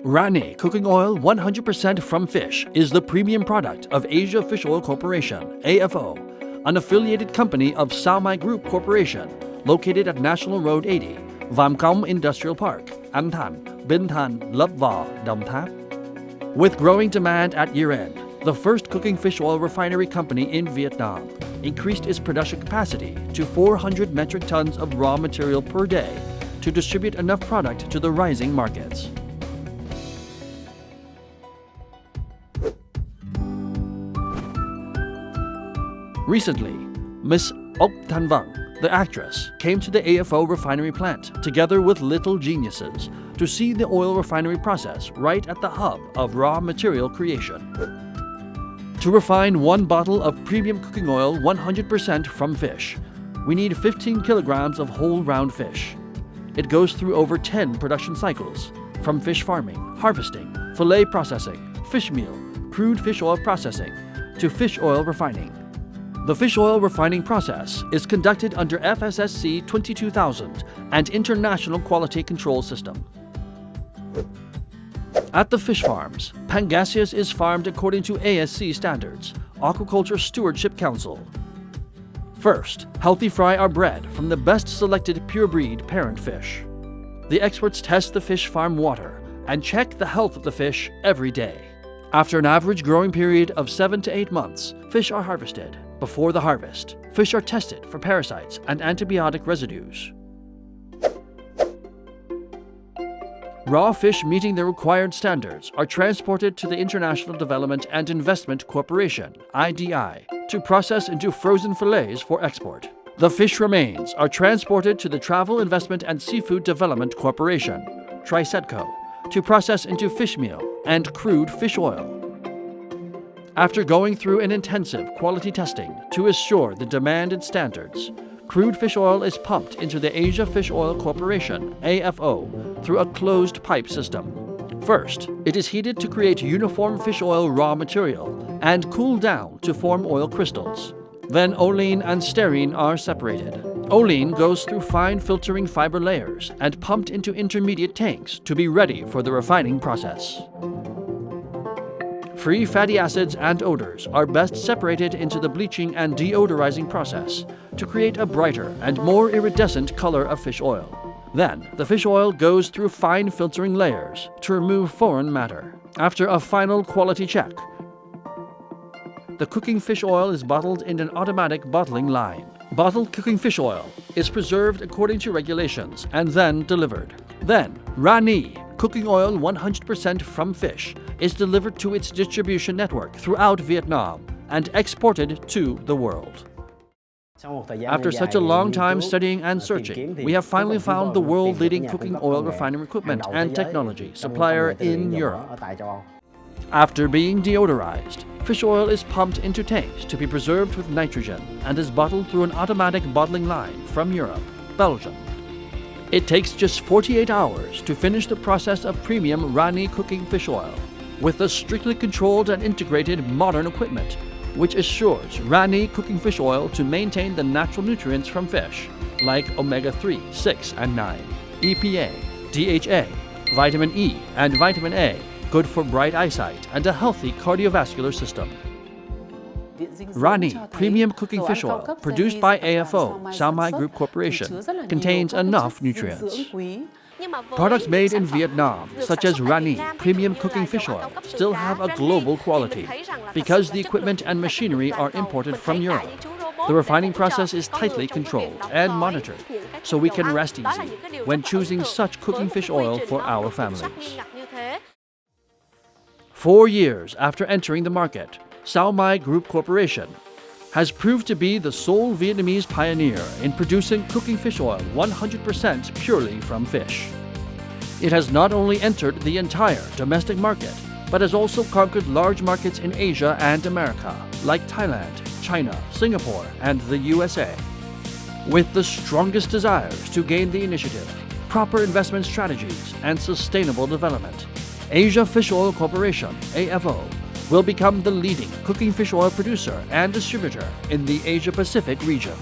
Ranee cooking oil 100% from fish is the premium product of Asia Fish Oil Corporation, AFO, an affiliated company of Sao Mai Group Corporation, located at National Road 80, Vam Cong Industrial Park, An Than, Binh Than, Lấp Vò, Đồng Tháp. With growing demand at year-end, the first cooking fish oil refinery company in Vietnam increased its production capacity to 400 metric tons of raw material per day to distribute enough product to the rising markets. Recently, Miss Ok Than Vang, the actress, came to the AFO refinery plant together with little geniuses to see the oil refinery process right at the hub of raw material creation. To refine 1 bottle of premium cooking oil 100% from fish, we need 15 kilograms of whole round fish. It goes through over 10 production cycles, from fish farming, harvesting, fillet processing, fish meal, crude fish oil processing, to fish oil refining. The fish oil refining process is conducted under FSSC 22000 and International Quality Control System. At the fish farms, Pangasius is farmed according to ASC standards, Aquaculture Stewardship Council. First, healthy fry are bred from the best selected pure-breed parent fish. The experts test the fish farm water and check the health of the fish every day. After an average growing period of 7 to 8 months, fish are harvested. Before the harvest, fish are tested for parasites and antibiotic residues. Raw fish meeting the required standards are transported to the International Development and Investment Corporation, IDI, to process into frozen fillets for export. The fish remains are transported to the Travel Investment and Seafood Development Corporation, TRICEDCO, to process into fish meal and crude fish oil. After going through an intensive quality testing to assure the demanded standards, crude fish oil is pumped into the Asia Fish Oil Corporation, AFO, through a closed pipe system. First, it is heated to create uniform fish oil raw material and cooled down to form oil crystals. Then olein and stearine are separated. Olein goes through fine filtering fiber layers and pumped into intermediate tanks to be ready for the refining process. Free fatty acids and odors are best separated into the bleaching and deodorizing process to create a brighter and more iridescent color of fish oil. Then, the fish oil goes through fine filtering layers to remove foreign matter. After a final quality check, the cooking fish oil is bottled in an automatic bottling line. Bottled cooking fish oil is preserved according to regulations and then delivered. Then, Ranee cooking oil 100% from fish is delivered to its distribution network throughout Vietnam and exported to the world. After such a long time studying and searching, we have finally found the world-leading cooking oil refining equipment and technology supplier in Europe. After being deodorized, fish oil is pumped into tanks to be preserved with nitrogen and is bottled through an automatic bottling line from Europe, Belgium. It takes just 48 hours to finish the process of premium Ranee cooking fish oil with the strictly controlled and integrated modern equipment, which assures Ranee cooking fish oil to maintain the natural nutrients from fish, like omega-3, 6, and 9, EPA, DHA, vitamin E, and vitamin A, good for bright eyesight and a healthy cardiovascular system. Ranee premium cooking fish oil, produced by AFO, Sao Mai Group Corporation, contains enough nutrients. Products made in Vietnam, such as Ranee premium cooking fish oil, still have a global quality because the equipment and machinery are imported from Europe. The refining process is tightly controlled and monitored, so we can rest easy when choosing such cooking fish oil for our families. 4 years after entering the market, Sao Mai Group Corporation has proved to be the sole Vietnamese pioneer in producing cooking fish oil 100% purely from fish. It has not only entered the entire domestic market, but has also conquered large markets in Asia and America, like Thailand, China, Singapore, and the USA. With the strongest desires to gain the initiative, proper investment strategies, and sustainable development, Asia Fish Oil Corporation, AFO, will become the leading cooking fish oil producer and distributor in the Asia-Pacific region.